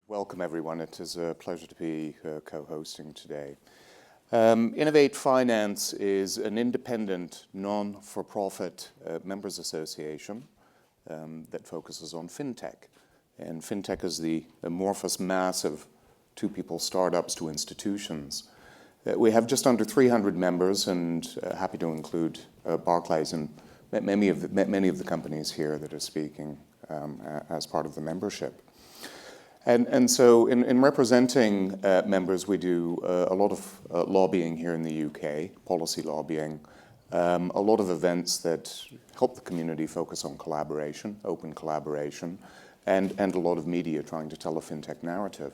Welcome, everyone. It is a pleasure to be co-hosting today. Innovate Finance is an independent, non-for-profit members association that focuses on FinTech. And FinTech is the amorphous mass of two-people startups to institutions. We have just under 300 members, and happy to include Barclays and many of the companies here that are speaking as part of the membership. And so in representing members, we do a lot of lobbying here in the UK, policy lobbying, a lot of events that help the community focus on collaboration, open collaboration, and a lot of media trying to tell a FinTech narrative.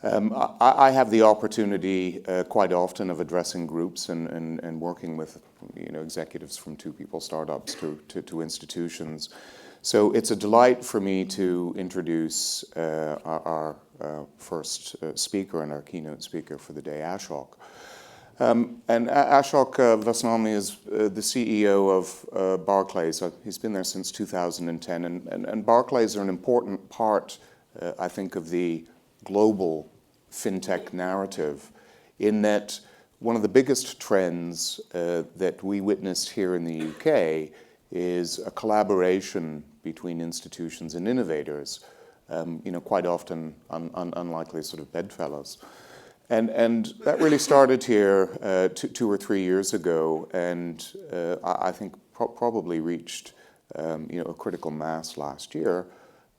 I have the opportunity quite often of addressing groups and working with executives from two-people startups to institutions. So it's a delight for me to introduce our first speaker and our keynote speaker for the day, Ashok. And Ashok Vaswani is the CEO of Barclays. He's been there since 2010, and Barclays are an important part, I think, of the global FinTech narrative, in that one of the biggest trends that we witnessed here in the UK is a collaboration between institutions and innovators, quite often unlikely sort of bedfellows. And that really started here 2 or 3 years ago, and I think probably reached a critical mass last year.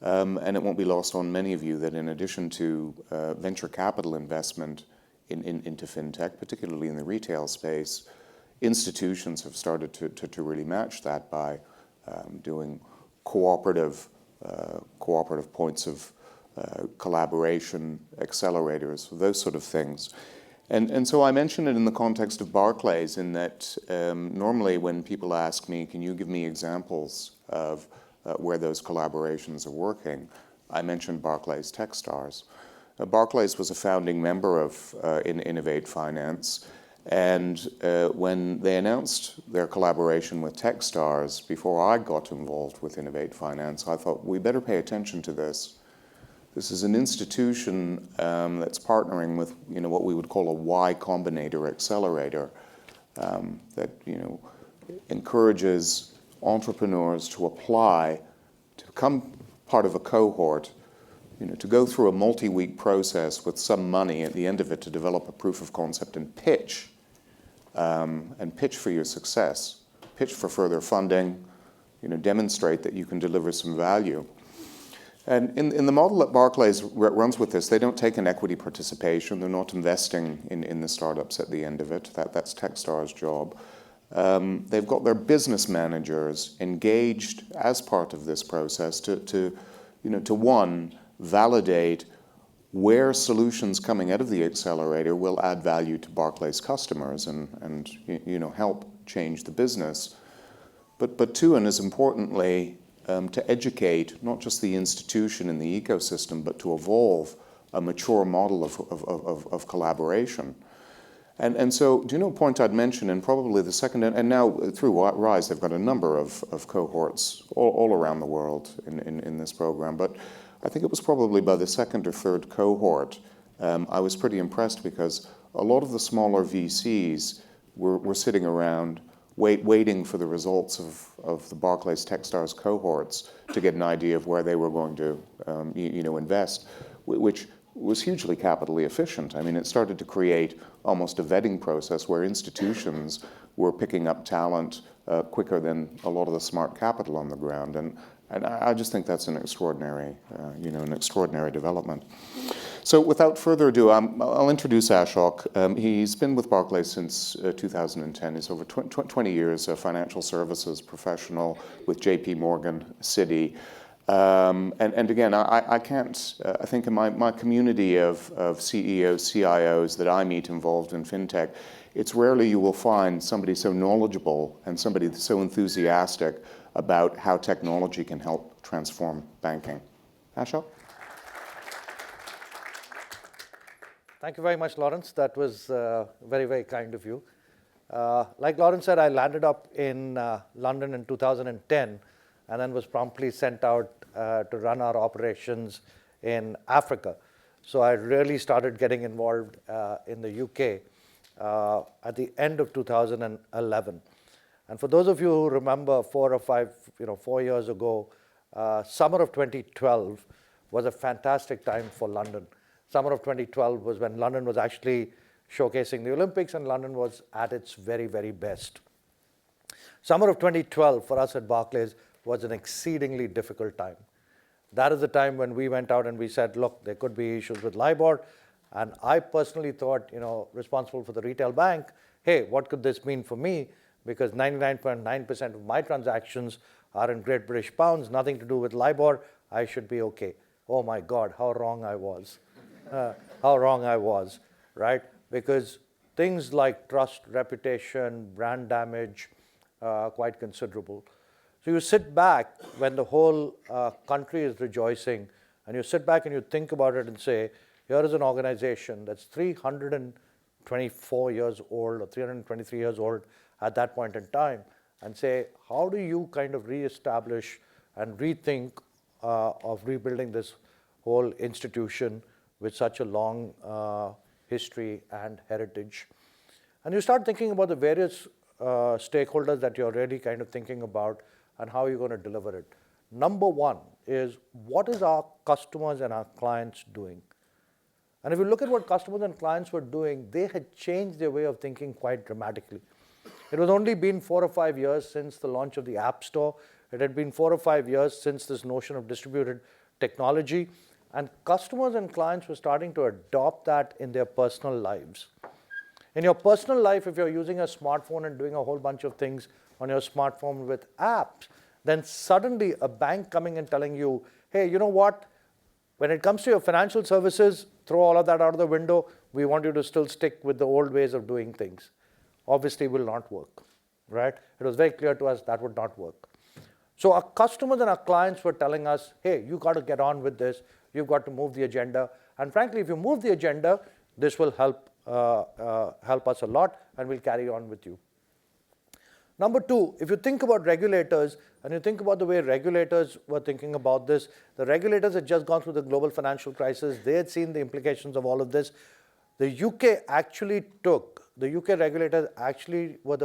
And it won't be lost on many of you that in addition to venture capital investment into FinTech, particularly in the retail space, institutions have started to really match that by doing cooperative points of collaboration, accelerators, those sort of things. And so I mention it in the context of Barclays, in that normally when people ask me, can you give me examples of where those collaborations are working, I mentioned Barclays Techstars. Barclays was a founding member of Innovate Finance, and when they announced their collaboration with Techstars, before I got involved with Innovate Finance, I thought we better pay attention to this. This is an institution that's partnering with what we would call a Y Combinator accelerator that encourages entrepreneurs to apply, to become part of a cohort, to go through a multi-week process with some money at the end of it to develop a proof of concept and pitch for your success, pitch for further funding, demonstrate that you can deliver some value. And in the model that Barclays runs with this, they don't take an equity participation. They're not investing in the startups at the end of it. That's Techstars' job. They've got their business managers engaged as part of this process to one, validate where solutions coming out of the accelerator will add value to Barclays customers and help change the business. But two, and as importantly, to educate not just the institution and the ecosystem, but to evolve a mature model of collaboration. And so, a point I'd mention, and probably the second, and now through RISE, they've got a number of cohorts all around the world in this program, but I think it was probably by the second or third cohort, I was pretty impressed because a lot of the smaller VCs were sitting around waiting for the results of the Barclays Techstars cohorts to get an idea of where they were going to invest, which was hugely capitally efficient. I mean, it started to create almost a vetting process where institutions were picking up talent quicker than a lot of the smart capital on the ground. And I just think that's an extraordinary development. So without further ado, I'll introduce Ashok. He's been with Barclays since 2010. He's over 20 years a financial services professional with JP Morgan, Citi. And again, I can't, I think in my community of CEOs, CIOs that I meet involved in FinTech, it's rarely you will find somebody so knowledgeable and somebody so enthusiastic about how technology can help transform banking. Ashok? Thank you very much, Lawrence. That was very, very kind of you. Like Lawrence said, I landed up in London in 2010 and then was promptly sent out to run our operations in Africa. So I really started getting involved in the UK at the end of 2011. And for those of you who remember 4 years ago, summer of 2012 was a fantastic time for London. Summer of 2012 was when London was actually showcasing the Olympics, and London was at its very, very best. Summer of 2012 for us at Barclays was an exceedingly difficult time. That is the time when we went out and we said, look, there could be issues with LIBOR. And I personally thought, responsible for the retail bank, hey, what could this mean for me? Because 99.9% of my transactions are in Great British pounds, nothing to do with LIBOR. I should be okay. Oh my God, how wrong I was. How wrong I was, right? Because things like trust, reputation, brand damage, quite considerable. So you sit back when the whole country is rejoicing, and you sit back and you think about it and say, here is an organization that's 324 years old or 323 years old at that point in time, and say, how do you kind of reestablish and rethink of rebuilding this whole institution with such a long history and heritage? And you start thinking about the various stakeholders that you're really kind of thinking about and how you're going to deliver it. Number one is, what is our customers and our clients doing? And if you look at what customers and clients were doing, they had changed their way of thinking quite dramatically. It was only been 4 or 5 years since the launch of the App Store. It had been 4 or 5 years since this notion of distributed technology. And customers and clients were starting to adopt that in their personal lives. In your personal life, if you're using a smartphone and doing a whole bunch of things on your smartphone with apps, then suddenly a bank coming and telling you, hey, you know what? When it comes to your financial services, throw all of that out of the window. We want you to still stick with the old ways of doing things. Obviously, will not work, right? It was very clear to us that would not work. So our customers and our clients were telling us, hey, you got to get on with this. You've got to move the agenda. And frankly, if you move the agenda, this will help us a lot, and we'll carry on with you. Number two, if you think about regulators, and you think about the way regulators were thinking about this, the regulators had just gone through the global financial crisis. They had seen the implications of all of this. The UK regulators actually were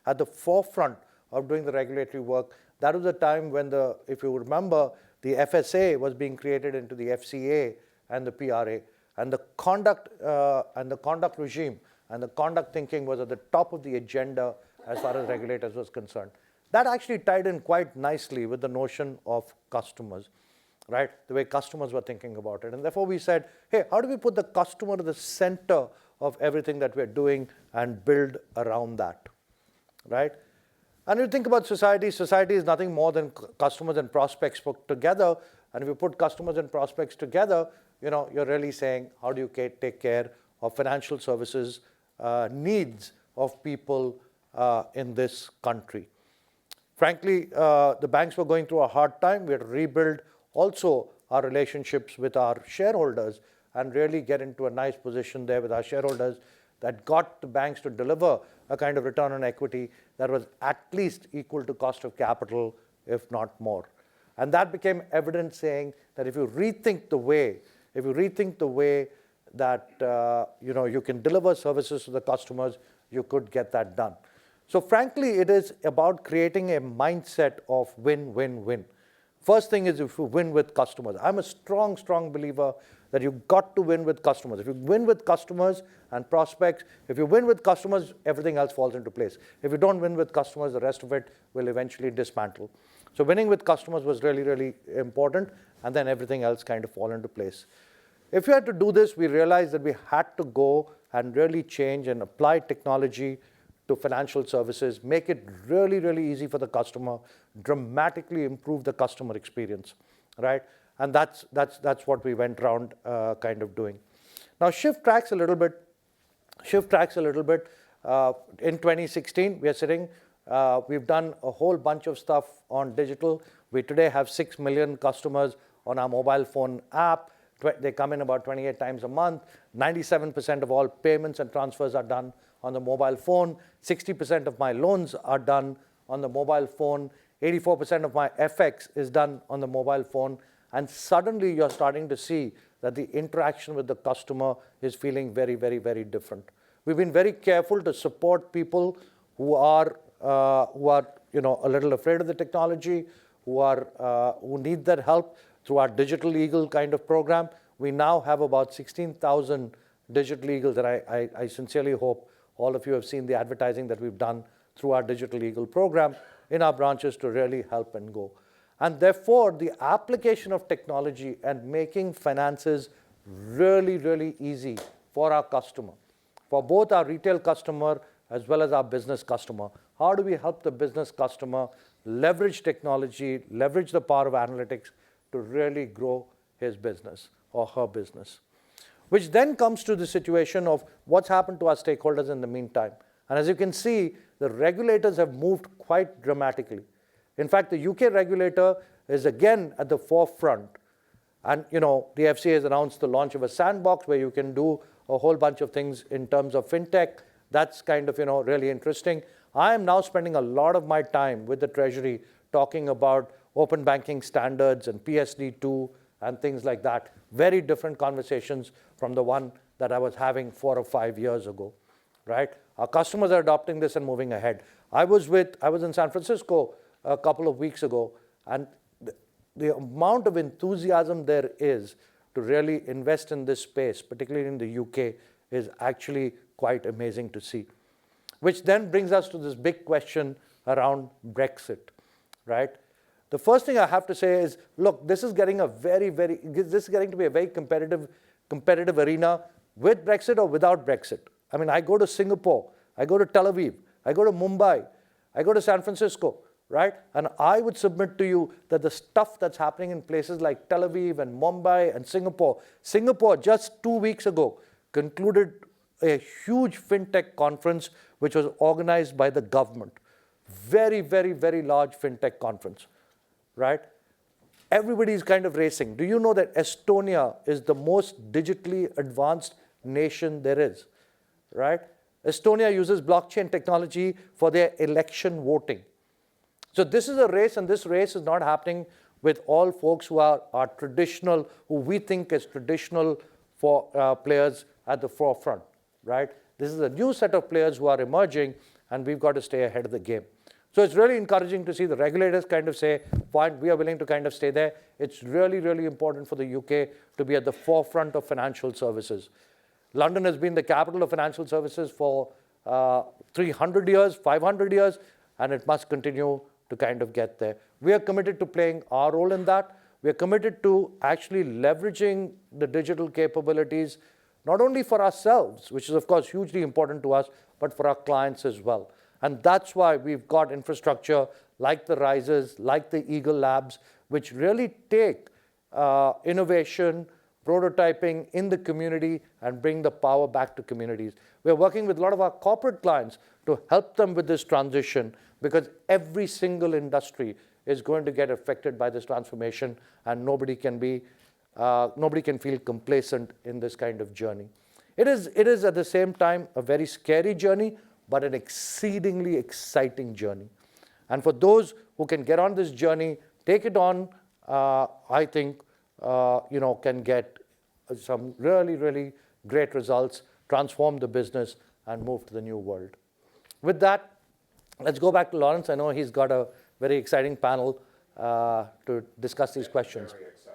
at the forefront of doing the regulatory work. That was the time when if you remember, the FSA was being created into the FCA and the PRA. And the conduct regime and the conduct thinking was at the top of the agenda as far as regulators was concerned. That actually tied in quite nicely with the notion of customers, right? The way customers were thinking about it. And therefore we said, hey, how do we put the customer at the center of everything that we're doing and build around that, right? And you think about society is nothing more than customers and prospects put together. And if you put customers and prospects together, you're really saying, how do you take care of financial services needs of people in this country? Frankly, the banks were going through a hard time. We had to rebuild also our relationships with our shareholders and really get into a nice position there with our shareholders that got the banks to deliver a kind of return on equity that was at least equal to cost of capital, if not more. And that became evident, saying that if you rethink the way that you can deliver services to the customers, you could get that done. So frankly, it is about creating a mindset of win-win-win. First thing is, if you win with customers. I'm a strong, strong believer that you've got to win with customers. If you win with customers and prospects, if you win with customers, everything else falls into place. If you don't win with customers, the rest of it will eventually dismantle. So winning with customers was really, really important, and then everything else kind of fall into place. If we had to do this, we realized that we had to go and really change and apply technology to financial services, make it really, really easy for the customer, dramatically improve the customer experience, right? And that's what we went around kind of doing. Now shift tracks a little bit. In 2016, we are sitting, we've done a whole bunch of stuff on digital. We today have 6 million customers on our mobile phone app. They come in about 28 times a month. 97% of all payments and transfers are done on the mobile phone. 60% of my loans are done on the mobile phone. 84% of my FX is done on the mobile phone. And suddenly you're starting to see that the interaction with the customer is feeling very, very, very different. We've been very careful to support people who are a little afraid of the technology, who need that help through our Digital Eagle kind of program. We now have about 16,000 Digital Eagles, and I sincerely hope all of you have seen the advertising that we've done through our Digital Eagle program in our branches to really help and go. And therefore, the application of technology and making finances really, really easy for our customer, for both our retail customer as well as our business customer. How do we help the business customer leverage technology, leverage the power of analytics to really grow his business or her business? Which then comes to the situation of what's happened to our stakeholders in the meantime. And as you can see, the regulators have moved quite dramatically. In fact, the UK regulator is again at the forefront. And the FCA has announced the launch of a sandbox where you can do a whole bunch of things in terms of FinTech. That's kind of really interesting. I am now spending a lot of my time with the Treasury talking about open banking standards and PSD2 and things like that. Very different conversations from the one that I was having 4 or 5 years ago, right? Our customers are adopting this and moving ahead. I was in San Francisco a couple of weeks ago, and the amount of enthusiasm there is to really invest in this space, particularly in the UK, is actually quite amazing to see. Which then brings us to this big question around Brexit, right? The first thing I have to say is, look, this is getting to be a very competitive arena with Brexit or without Brexit. I mean, I go to Singapore, I go to Tel Aviv, I go to Mumbai, I go to San Francisco, right? And I would submit to you that the stuff that's happening in places like Tel Aviv and Mumbai and Singapore just 2 weeks ago concluded a huge FinTech conference which was organized by the government. Very, very, very large FinTech conference, right? Everybody's kind of racing. Do you know that Estonia is the most digitally advanced nation there is, right? Estonia uses blockchain technology for their election voting. So this is a race, and this race is not happening with all folks who are traditional, who we think is traditional for players at the forefront, right? This is a new set of players who are emerging, and we've got to stay ahead of the game. So it's really encouraging to see the regulators kind of say, fine, we are willing to kind of stay there. It's really, really important for the UK to be at the forefront of financial services. London has been the capital of financial services for 300 years, 500 years, and it must continue to kind of get there. We are committed to playing our role in that. We are committed to actually leveraging the digital capabilities, not only for ourselves, which is of course hugely important to us, but for our clients as well. And that's why we've got infrastructure like the Rises, like the Eagle Labs, which really take innovation, prototyping in the community and bring the power back to communities. We're working with a lot of our corporate clients to help them with this transition, because every single industry is going to get affected by this transformation, and nobody can feel complacent in this kind of journey. It is at the same time a very scary journey, but an exceedingly exciting journey. And for those who can get on this journey, take it on, I think, can get some really, really great results, transform the business, and move to the new world. With that, let's go back to Lawrence. I know he's got a very exciting panel to discuss these questions. Very exciting.